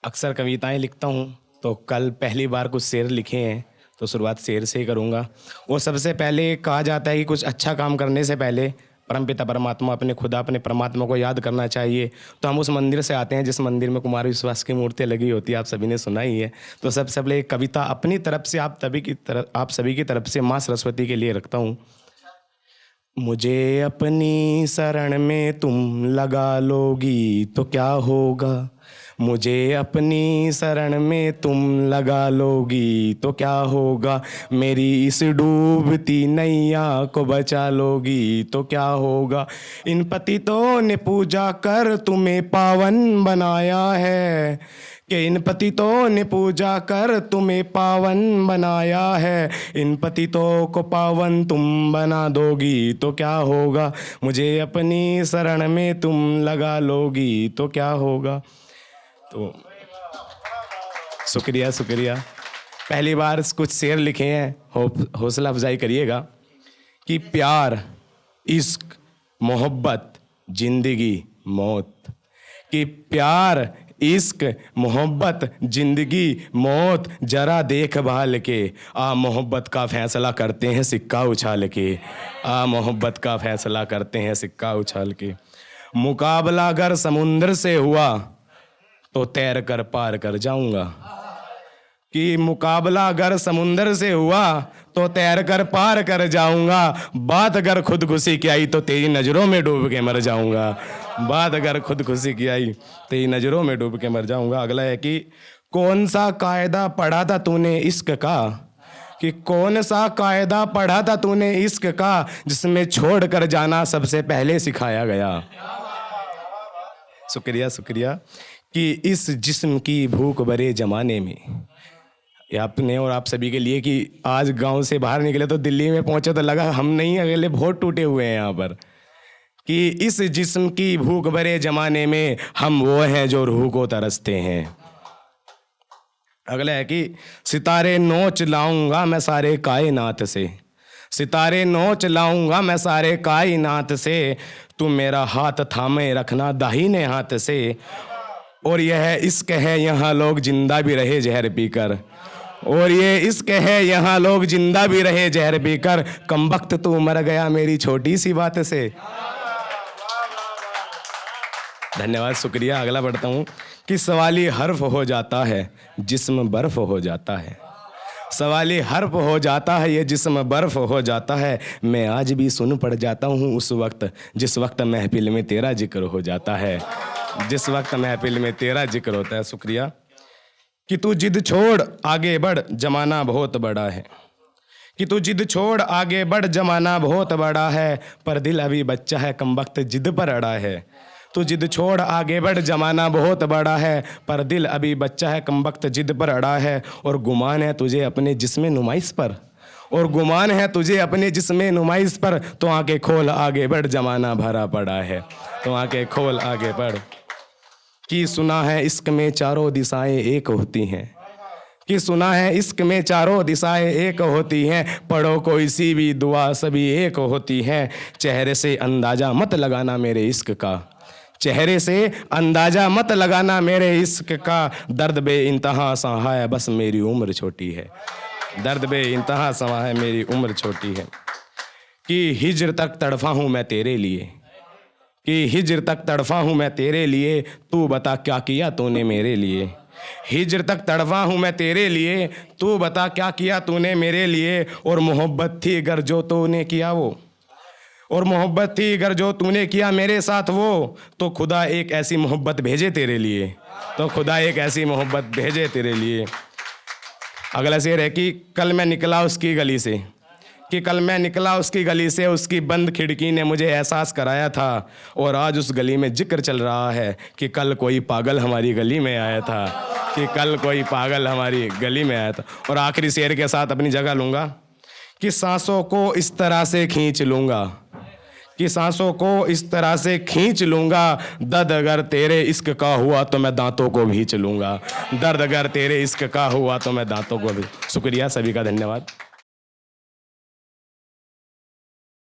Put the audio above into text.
अक्सर कविताएं लिखता हूँ, तो कल पहली बार कुछ शेर लिखे हैं, तो शुरुआत शेर से ही करूँगा। वो सबसे पहले कहा जाता है कि कुछ अच्छा काम करने से पहले परमपिता परमात्मा, अपने खुदा, अपने परमात्मा को याद करना चाहिए। तो हम उस मंदिर से आते हैं जिस मंदिर में कुमार विश्वास की मूर्ति लगी होती है, आप सभी ने सुना ही है। तो सबसे पहले एक कविता अपनी तरफ से आप सभी की तरफ से माँ सरस्वती के लिए रखता हूँ। मुझे अपनी शरण में तुम लगा लोगी तो क्या होगा, मुझे अपनी शरण में तुम लगा लोगी तो क्या होगा, मेरी इस डूबती नैया को बचा लोगी तो क्या होगा। इन पतितों ने पूजा कर तुम्हें पावन बनाया है, कि इन पतितों ने पूजा कर तुम्हें पावन बनाया है, इन पतितों को पावन तुम बना दोगी तो क्या होगा, मुझे अपनी शरण में तुम लगा लोगी तो क्या होगा। तो शुक्रिया शुक्रिया। पहली बार कुछ शेर लिखे हैं, हौसला अफजाई करिएगा कि प्यार, इश्क, मोहब्बत, जिंदगी, मौत, कि प्यार, इश्क, मोहब्बत, जिंदगी, मौत, जरा देखभाल के आ मोहब्बत का फैसला करते हैं सिक्का उछाल के, आ मोहब्बत का फैसला करते हैं सिक्का उछाल के। मुकाबला अगर समुंदर से हुआ तो तैर कर पार कर जाऊंगा, कि मुकाबला अगर समुंदर से हुआ तो तैर कर पार कर जाऊंगा, बात अगर खुदकुशी की आई तो तेरी नज़रों में डूब के मर जाऊंगा, बात अगर खुदकुशी की आई तेरी नज़रों में डूब के मर जाऊंगा। अगला है कि कौन सा कायदा पढ़ा था तूने इश्क का, कि कौन सा कायदा पढ़ा था तूने इश्क का, जिसमें छोड़ कर जाना सबसे पहले सिखाया गया। शुक्रिया शुक्रिया। कि इस जिस्म की भूख भरे ज़माने में, ये आपने और आप सभी के लिए कि आज गांव से बाहर निकले तो दिल्ली में पहुंचे तो लगा हम नहीं अगले बहुत टूटे हुए हैं यहाँ पर, कि इस जिस्म की भूख भरे ज़माने में हम वो हैं जो रूह को तरसते हैं। अगला है कि सितारे नोच लाऊंगा मैं सारे कायनात से, सितारे नोच लाऊंगा मैं सारे कायनात से, तुम मेरा हाथ थामे रखना दाहिने हाथ से, और यह इश्क है यहाँ लोग जिंदा भी रहे जहर पीकर, और ये इश्क है यहाँ लोग जिंदा भी रहे जहर पीकर, कमबख्त तू मर गया मेरी छोटी सी बात से। धन्यवाद शुक्रिया। अगला बढ़ता हूँ कि सवाली हर्फ हो जाता है जिस्म बर्फ हो जाता है, सवाली हर्फ हो जाता है ये जिस्म बर्फ हो जाता है, मैं आज भी सुन पड़ जाता हूँ उस वक्त जिस वक्त महफिल में तेरा जिक्र हो जाता है, जिस वक्त महफिल में तेरा जिक्र होता है। शुक्रिया। कि तू जिद छोड़ आगे बढ़ जमाना बहुत बड़ा है, कि तू जिद छोड़ आगे बढ़ जमाना बहुत बड़ा है, पर दिल अभी बच्चा है कमबख्त जिद पर अड़ा है, तू जिद छोड़ आगे बढ़ जमाना बहुत बड़ा है, पर दिल अभी बच्चा है कमबख्त जिद पर अड़ा है, और गुमान है तुझे अपने जिस्म नुमाइश पर, और गुमान है तुझे अपने जिस्म नुमाइश पर, तो आंखें खोल आगे बढ़ जमाना भरा पड़ा है, तो आंखें खोल आगे बढ़। कि सुना है इश्क में चारों दिशाएं एक होती हैं, कि सुना है इश्क में चारों दिशाएं एक होती हैं, पढ़ो कोई सी भी दुआ सभी एक होती हैं, चेहरे से अंदाजा मत लगाना मेरे इश्क का, चेहरे से अंदाजा मत लगाना मेरे इश्क का, दर्द बे इंतहा सा है बस मेरी उम्र छोटी है, दर्द बे इंतहा सा है मेरी उम्र छोटी है। कि हिज्र तक तड़फा हूँ मैं तेरे लिए, कि हिज्र तक तड़फा हूँ मैं तेरे लिए, तू बता क्या किया तूने मेरे लिए, हिज्र तक तड़फा हूँ मैं तेरे लिए, तू बता क्या किया तूने मेरे लिए, और मोहब्बत थी अगर जो तूने किया वो, और मोहब्बत थी अगर जो तूने किया मेरे साथ वो, तो खुदा एक ऐसी मोहब्बत भेजे तेरे लिए, तो खुदा एक ऐसी मोहब्बत भेजे तेरे लिए। अगला शेर है कि कल मैं निकला उसकी गली से, कि कल मैं निकला उसकी गली से, उसकी बंद खिड़की ने मुझे एहसास कराया था, और आज उस गली में जिक्र चल रहा है कि कल कोई पागल हमारी गली में आया था, कि कल कोई पागल हमारी गली में आया था। और आखिरी शेर के साथ अपनी जगह लूँगा कि सांसों को इस तरह से खींच लूँगा, कि सांसों को इस तरह से खींच लूँगा, दर्द अगर तेरे इश्क का हुआ तो मैं दांतों को भींच लूँगा, दर्द अगर तेरे इश्क का हुआ तो मैं दांतों को भी। शुक्रिया, सभी का धन्यवाद।